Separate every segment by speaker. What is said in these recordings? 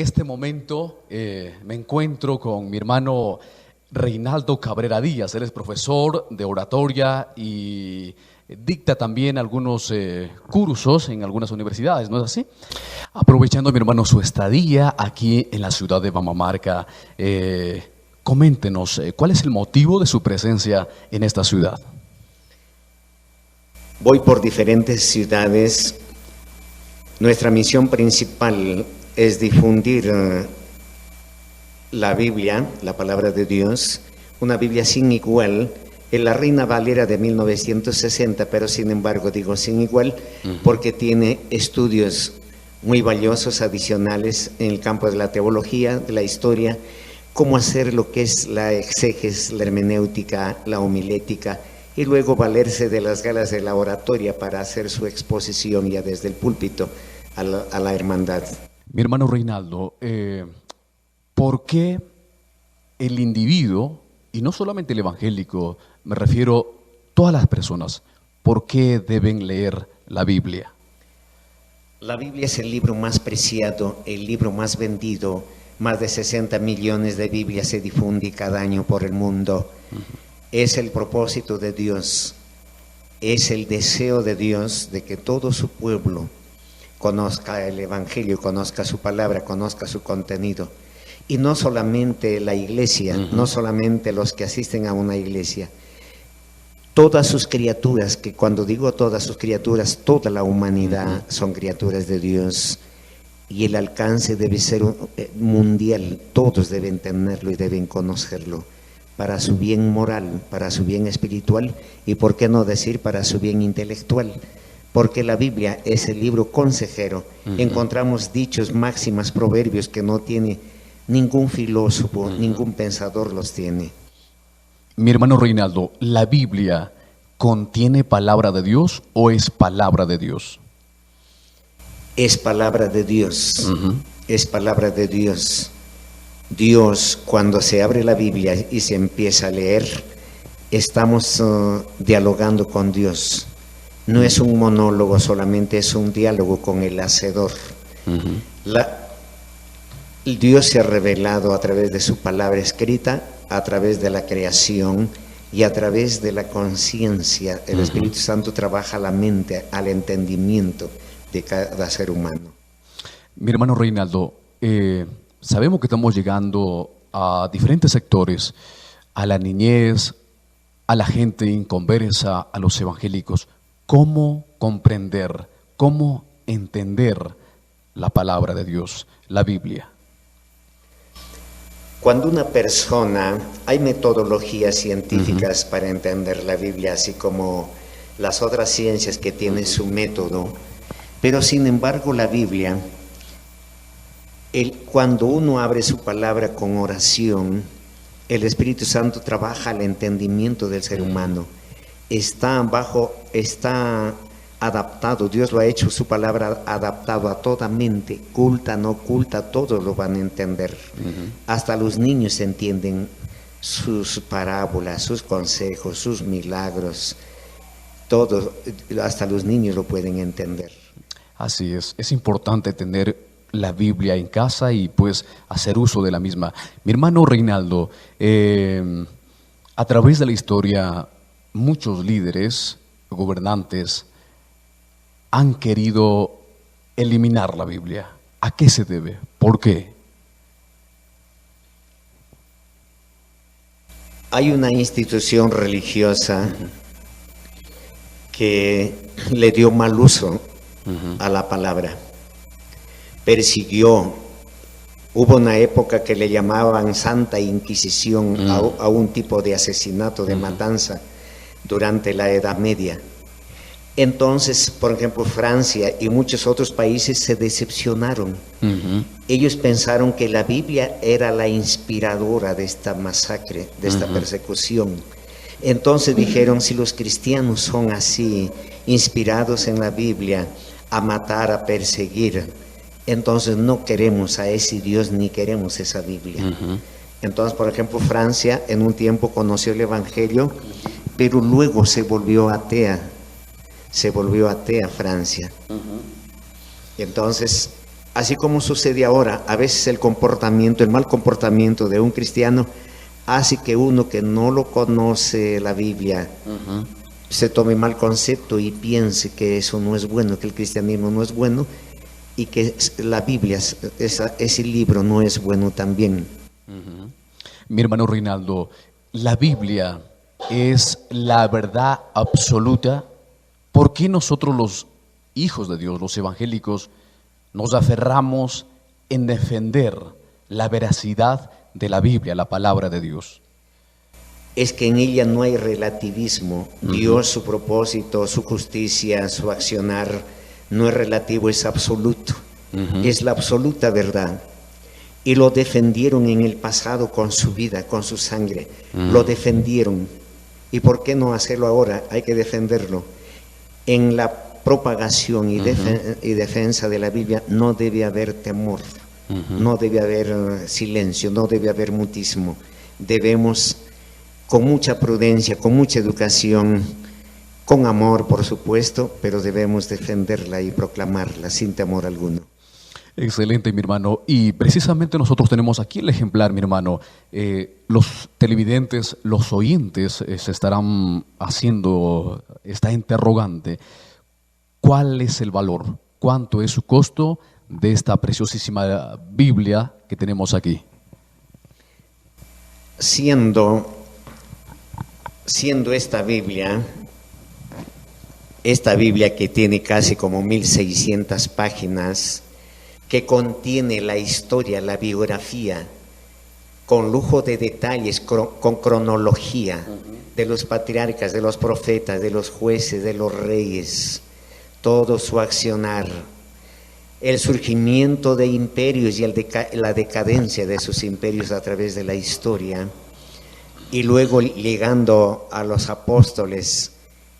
Speaker 1: este momento me encuentro con mi hermano Reinaldo Cabrera Díaz. Él es profesor de oratoria y dicta también algunos cursos en algunas universidades, ¿no es así? Aprovechando, mi hermano, su estadía aquí en la ciudad de Bamamarca, coméntenos, ¿cuál es el motivo de su presencia en esta ciudad?
Speaker 2: Voy por diferentes ciudades. Nuestra misión principal es difundir la Biblia, la palabra de Dios, una Biblia sin igual, en la Reina Valera de 1960, pero sin embargo digo sin igual, porque tiene estudios muy valiosos adicionales en el campo de la teología, de la historia, cómo hacer lo que es la exégesis, la hermenéutica, la homilética, y luego valerse de las galas de la oratoria para hacer su exposición ya desde el púlpito a la hermandad.
Speaker 1: Mi hermano Reinaldo, ¿por qué el individuo, y no solamente el evangélico, me refiero a todas las personas, por qué deben leer la Biblia?
Speaker 2: La Biblia es el libro más preciado, el libro más vendido. Más de 60 millones de Biblias se difunden cada año por el mundo. Es el propósito de Dios, es el deseo de Dios de que todo su pueblo conozca el Evangelio, conozca su palabra, conozca su contenido. Y no solamente la iglesia, no solamente los que asisten a una iglesia, todas sus criaturas, que cuando digo todas sus criaturas, toda la humanidad son criaturas de Dios. Y el alcance debe ser mundial, todos deben tenerlo y deben conocerlo, para su bien moral, para su bien espiritual y, por qué no decir, para su bien intelectual. Porque la Biblia es el libro consejero. Encontramos dichos, máximas, proverbios que no tiene ningún filósofo, ningún pensador los tiene.
Speaker 1: Mi hermano Reinaldo, ¿la Biblia contiene palabra de Dios o es palabra de Dios?
Speaker 2: Es palabra de Dios, es palabra de Dios. Dios, cuando se abre la Biblia y se empieza a leer, estamos dialogando con Dios. No es un monólogo solamente, es un diálogo con el Hacedor. Dios se ha revelado a través de su palabra escrita, a través de la creación y a través de la conciencia. El Espíritu Santo trabaja la mente, al entendimiento de cada ser humano.
Speaker 1: Mi hermano Reinaldo, sabemos que estamos llegando a diferentes sectores, a la niñez, a la gente inconversa, a los evangélicos. ¿Cómo comprender, cómo entender la palabra de Dios, la Biblia?
Speaker 2: Cuando una persona, hay metodologías científicas para entender la Biblia, así como las otras ciencias que tienen su método, pero sin embargo la Biblia, cuando uno abre su palabra con oración, el Espíritu Santo trabaja el entendimiento del ser humano. Está adaptado, Dios lo ha hecho, su palabra adaptado a toda mente, culta, no culta, todos lo van a entender. Hasta los niños entienden sus parábolas, sus consejos, sus milagros, todo, hasta los niños lo pueden entender.
Speaker 1: Así es importante tener la Biblia en casa y pues hacer uso de la misma. Mi hermano Reinaldo, a través de la historia, muchos líderes, gobernantes, han querido eliminar la Biblia. ¿A qué se debe? ¿Por qué?
Speaker 2: Hay una institución religiosa que le dio mal uso a la palabra. Persiguió. Hubo una época que le llamaban Santa Inquisición a un tipo de asesinato, de matanza durante la Edad Media. Entonces, por ejemplo, Francia y muchos otros países se decepcionaron. Ellos pensaron que la Biblia era la inspiradora de esta masacre, de esta persecución. Entonces dijeron, si los cristianos son así, inspirados en la Biblia, a matar, a perseguir, entonces no queremos a ese Dios ni queremos esa Biblia. Entonces, por ejemplo, Francia en un tiempo conoció el Evangelio, pero luego se volvió atea Francia. Entonces, Así como sucede ahora, a veces el mal comportamiento de un cristiano hace que uno que no lo conoce la Biblia se tome mal concepto y piense que eso no es bueno, que el cristianismo no es bueno y que la Biblia, ese libro no es bueno también.
Speaker 1: Mi hermano Reinaldo, la Biblia es la verdad absoluta. ¿Por qué nosotros los hijos de Dios, los evangélicos, nos aferramos en defender la veracidad de la Biblia, la palabra de Dios?
Speaker 2: Es que en ella no hay relativismo. Dios, su propósito, su justicia, su accionar, no es relativo, es absoluto. Es la absoluta verdad. Y lo defendieron en el pasado con su vida, con su sangre. Lo defendieron. ¿Y por qué no hacerlo ahora? Hay que defenderlo. En la propagación y defensa de la Biblia no debe haber temor, no debe haber silencio, no debe haber mutismo. Debemos, con mucha prudencia, con mucha educación, con amor por supuesto, pero debemos defenderla y proclamarla sin temor alguno.
Speaker 1: Excelente, mi hermano. Y precisamente nosotros tenemos aquí el ejemplar, mi hermano. Los televidentes, los oyentes se estarán haciendo esta interrogante. ¿Cuál es el valor? ¿Cuánto es su costo de esta preciosísima Biblia que tenemos aquí?
Speaker 2: Siendo esta Biblia que tiene casi como 1600 páginas, que contiene la historia, la biografía, con lujo de detalles, con cronología de los patriarcas, de los profetas, de los jueces, de los reyes, todo su accionar, el surgimiento de imperios y la decadencia de sus imperios a través de la historia, y luego llegando a los apóstoles,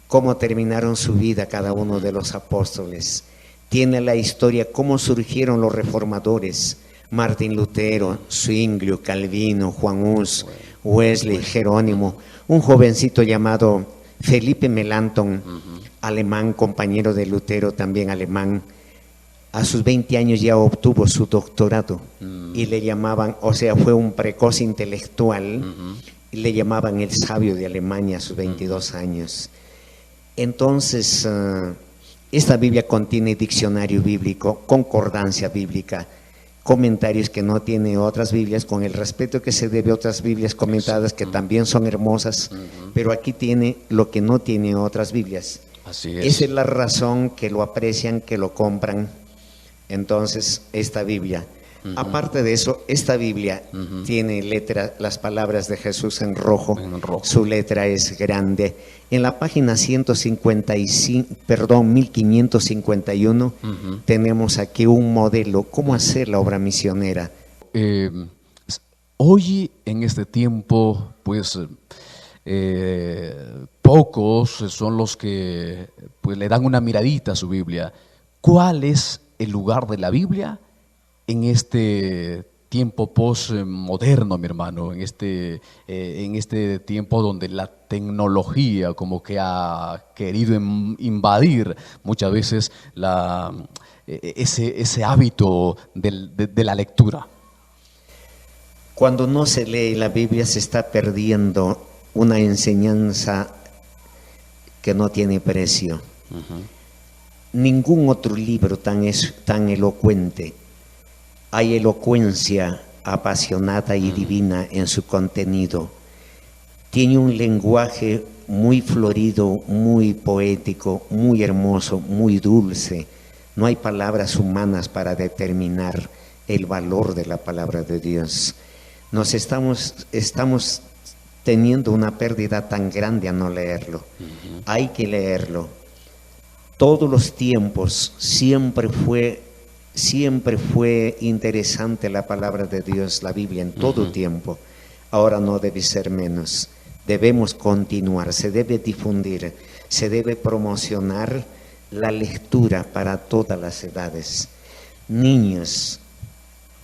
Speaker 2: cómo terminaron su vida cada uno de los apóstoles. Tiene la historia, cómo surgieron los reformadores, Martín Lutero, Zwinglio, Calvino, Juan Hus, Wesley, Jerónimo, un jovencito llamado Felipe Melanchthon, alemán, compañero de Lutero, también alemán. A sus 20 años ya obtuvo su doctorado y le llamaban, o sea, fue un precoz intelectual, y le llamaban el sabio de Alemania a sus 22 años. Entonces, esta Biblia contiene diccionario bíblico, concordancia bíblica, comentarios que no tiene otras Biblias, con el respeto que se debe a otras Biblias comentadas que también son hermosas, pero aquí tiene lo que no tiene otras Biblias.
Speaker 1: Así es.
Speaker 2: Esa es la razón que lo aprecian, que lo compran. Entonces, esta Biblia. Aparte de eso, esta Biblia tiene las palabras de Jesús en rojo. Su letra es grande. En la página 1551, tenemos aquí un modelo, cómo hacer la obra misionera.
Speaker 1: Hoy, en este tiempo, pues pocos son los que pues, le dan una miradita a su Biblia. ¿Cuál es el lugar de la Biblia en este tiempo postmoderno, mi hermano, en este tiempo donde la tecnología como que ha querido invadir muchas veces ese hábito de la lectura?
Speaker 2: Cuando no se lee la Biblia se está perdiendo una enseñanza que no tiene precio. Ningún otro libro es tan elocuente. Hay elocuencia apasionada y divina en su contenido. Tiene un lenguaje muy florido, muy poético, muy hermoso, muy dulce. No hay palabras humanas para determinar el valor de la palabra de Dios. Nos estamos teniendo una pérdida tan grande a no leerlo. Hay que leerlo. Todos los tiempos siempre fue interesante la palabra de Dios, la Biblia, en todo tiempo. Ahora no debe ser menos. Debemos continuar, se debe difundir, se debe promocionar la lectura para todas las edades. Niños,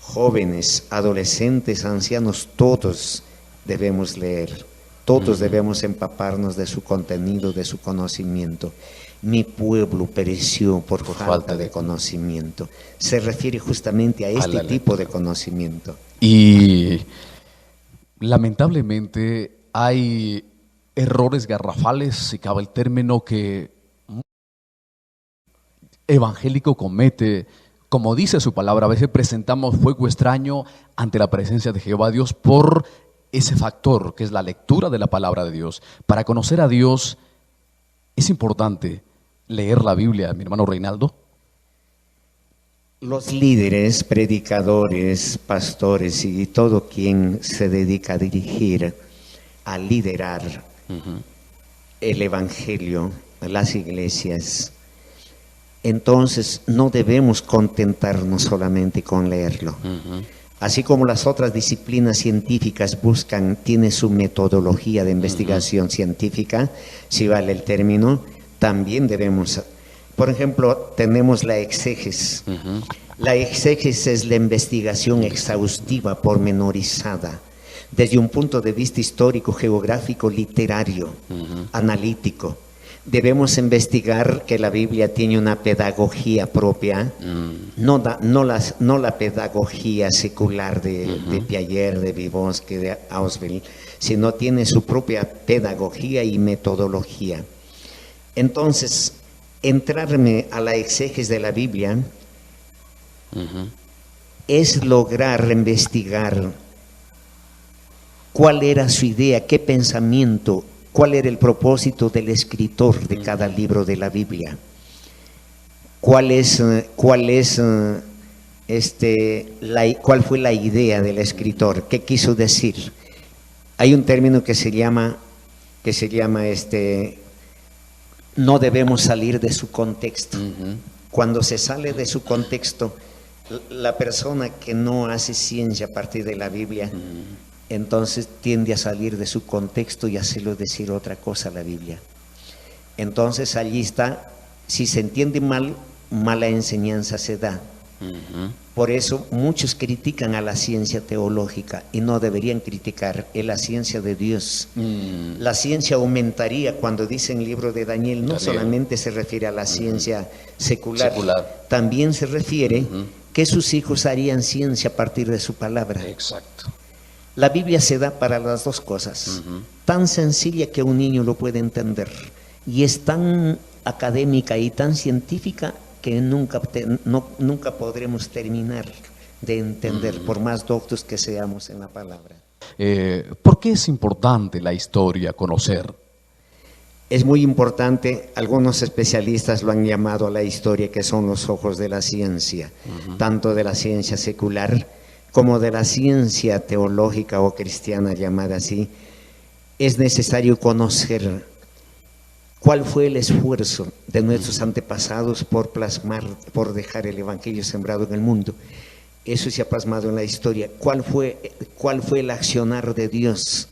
Speaker 2: jóvenes, adolescentes, ancianos, todos debemos leer. Todos debemos empaparnos de su contenido, de su conocimiento. Mi pueblo pereció por falta de conocimiento. Se refiere justamente a este tipo de conocimiento.
Speaker 1: Y lamentablemente hay errores garrafales, si cabe el término, que un evangélico comete. Como dice su palabra, a veces presentamos fuego extraño ante la presencia de Jehová Dios por ese factor que es la lectura de la palabra de Dios. Para conocer a Dios es importante leer la Biblia, mi hermano Reinaldo.
Speaker 2: Los líderes, predicadores, pastores y todo quien se dedica a dirigir, a liderar el evangelio, las iglesias, entonces no debemos contentarnos solamente con leerlo. Así como las otras disciplinas científicas tiene su metodología de investigación científica, si vale el término, también debemos. Por ejemplo, tenemos la exégesis. La exégesis es la investigación exhaustiva, pormenorizada, desde un punto de vista histórico, geográfico, literario, analítico. Debemos investigar que la Biblia tiene una pedagogía propia, no la pedagogía secular de Piaget, de Vygotsky, de Ausubel, sino tiene su propia pedagogía y metodología. Entonces, entrarme a la exégesis de la Biblia es lograr investigar cuál era su idea, qué pensamiento, cuál era el propósito del escritor de cada libro de la Biblia, cuál fue la idea del escritor, qué quiso decir. Hay un término que se llama no debemos salir de su contexto. Cuando se sale de su contexto, la persona que no hace ciencia a partir de la Biblia, entonces tiende a salir de su contexto y hacerlo decir otra cosa a la Biblia. Entonces allí está, si se entiende mal, mala enseñanza se da. Por eso muchos critican a la ciencia teológica y no deberían criticar, es la ciencia de Dios. La ciencia aumentaría cuando dice en el libro de Daniel, no solamente se refiere a la ciencia secular, también se refiere que sus hijos harían ciencia a partir de su palabra.
Speaker 1: Exacto.
Speaker 2: La Biblia se da para las dos cosas, tan sencilla que un niño lo puede entender, y es tan académica y tan científica que nunca podremos terminar de entender, por más doctos que seamos en la palabra.
Speaker 1: ¿Por qué es importante la historia, conocer?
Speaker 2: Es muy importante, algunos especialistas lo han llamado a la historia que son los ojos de la ciencia, tanto de la ciencia secular como de la ciencia teológica o cristiana llamada así. Es necesario conocer cuál fue el esfuerzo de nuestros antepasados por plasmar, por dejar el evangelio sembrado en el mundo. Eso se ha plasmado en la historia. ¿Cuál fue el accionar de Dios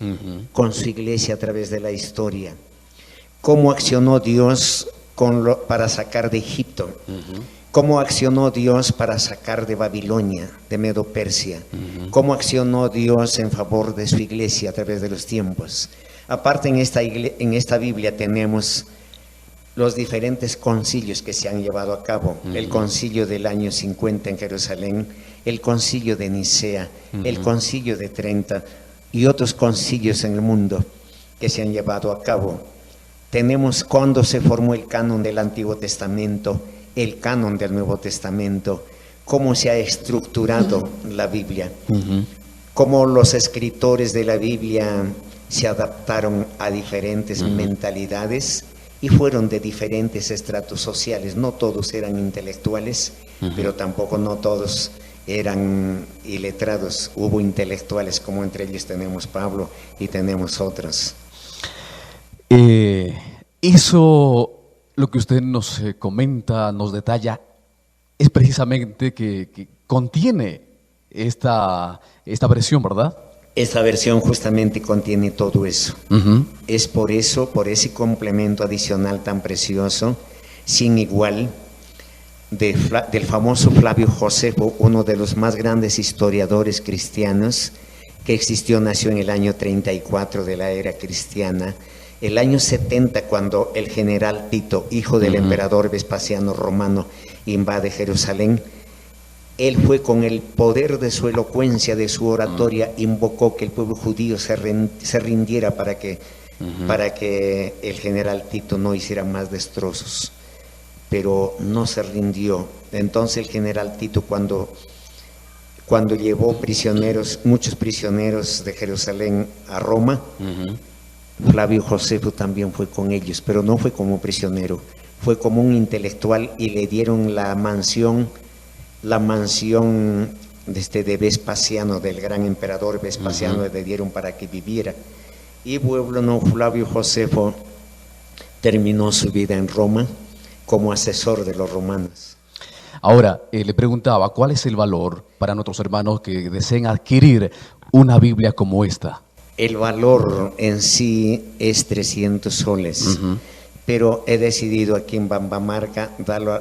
Speaker 2: con su iglesia a través de la historia? ¿Cómo accionó Dios para sacar de Egipto? ¿Cómo accionó Dios para sacar de Babilonia, de Medo-Persia? ¿Cómo accionó Dios en favor de su iglesia a través de los tiempos? Aparte, en esta Biblia tenemos los diferentes concilios que se han llevado a cabo. El concilio del año 50 en Jerusalén, el concilio de Nicea, el concilio de Trento y otros concilios en el mundo que se han llevado a cabo. Tenemos cuando se formó el canon del Antiguo Testamento, el canon del Nuevo Testamento, cómo se ha estructurado la Biblia, cómo los escritores de la Biblia se adaptaron a diferentes mentalidades y fueron de diferentes estratos sociales. No todos eran intelectuales, pero tampoco no todos eran iletrados. Hubo intelectuales, como entre ellos tenemos Pablo y tenemos otros.
Speaker 1: Eso, lo que usted nos comenta, nos detalla, es precisamente que contiene esta versión, ¿verdad?
Speaker 2: Esta versión justamente contiene todo eso. Es por eso, por ese complemento adicional tan precioso, sin igual, del famoso Flavio Josefo, uno de los más grandes historiadores cristianos, que existió, nació en el año 34 de la era cristiana. El año 70, cuando el general Tito, hijo del emperador Vespasiano Romano, invade Jerusalén, él fue con el poder de su elocuencia, de su oratoria, invocó que el pueblo judío se rindiera para que el general Tito no hiciera más destrozos. Pero no se rindió. Entonces el general Tito, cuando llevó muchos prisioneros de Jerusalén a Roma, Flavio Josefo también fue con ellos, pero no fue como prisionero, fue como un intelectual, y le dieron la mansión de Vespasiano, del gran emperador Vespasiano, le dieron para que viviera. Y bueno, Flavio Josefo terminó su vida en Roma como asesor de los romanos.
Speaker 1: Ahora, le preguntaba, ¿cuál es el valor para nuestros hermanos que deseen adquirir una Biblia como esta?
Speaker 2: El valor en sí es 300 soles, pero he decidido aquí en Bambamarca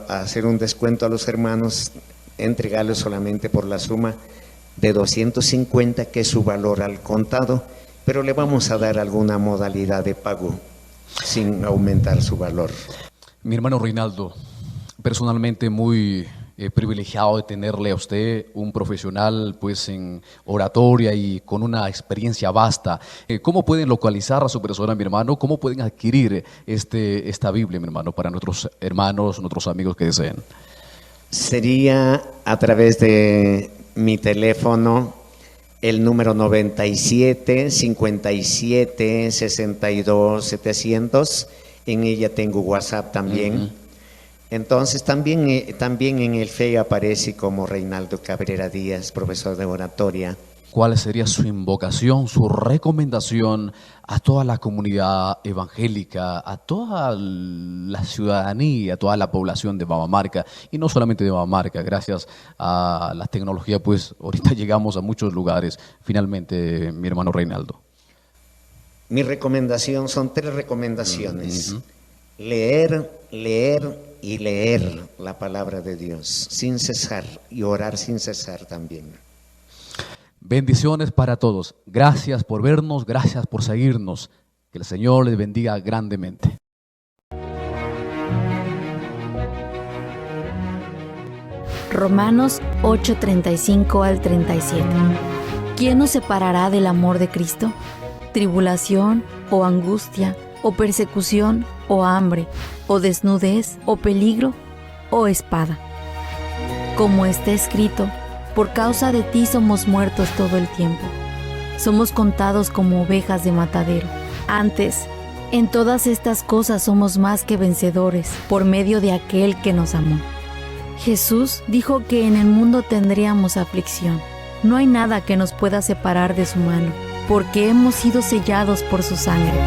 Speaker 2: hacer un descuento a los hermanos, entregarlos solamente por la suma de 250, que es su valor al contado, pero le vamos a dar alguna modalidad de pago sin aumentar su valor.
Speaker 1: Mi hermano Reinaldo, personalmente muy privilegiado de tenerle a usted, un profesional pues en oratoria y con una experiencia vasta. ¿Cómo pueden localizar a su persona, mi hermano? ¿Cómo pueden adquirir esta Biblia, mi hermano, para nuestros hermanos, nuestros amigos que deseen?
Speaker 2: Sería a través de mi teléfono, el número 97 57 62 700. En ella tengo WhatsApp también. Entonces también en el FE aparece como Reinaldo Cabrera Díaz, profesor de oratoria.
Speaker 1: ¿Cuál sería su invocación, su recomendación a toda la comunidad evangélica, a toda la ciudadanía, a toda la población de Bambamarca? Y no solamente de Bambamarca, gracias a la tecnología, pues ahorita llegamos a muchos lugares. Finalmente, mi hermano Reinaldo.
Speaker 2: Mi recomendación son 3 recomendaciones. Leer y leer la palabra de Dios sin cesar, y orar sin cesar también.
Speaker 1: Bendiciones para todos. Gracias por vernos, gracias por seguirnos. Que el Señor les bendiga grandemente.
Speaker 3: Romanos 8:35 al 37. ¿Quién nos separará del amor de Cristo? ¿Tribulación o angustia o persecución o hambre o desnudez o peligro o espada? Como está escrito, por causa de ti somos muertos todo el tiempo. Somos contados como ovejas de matadero. Antes, en todas estas cosas somos más que vencedores por medio de aquel que nos amó. Jesús dijo que en el mundo tendríamos aflicción. No hay nada que nos pueda separar de su mano, porque hemos sido sellados por su sangre.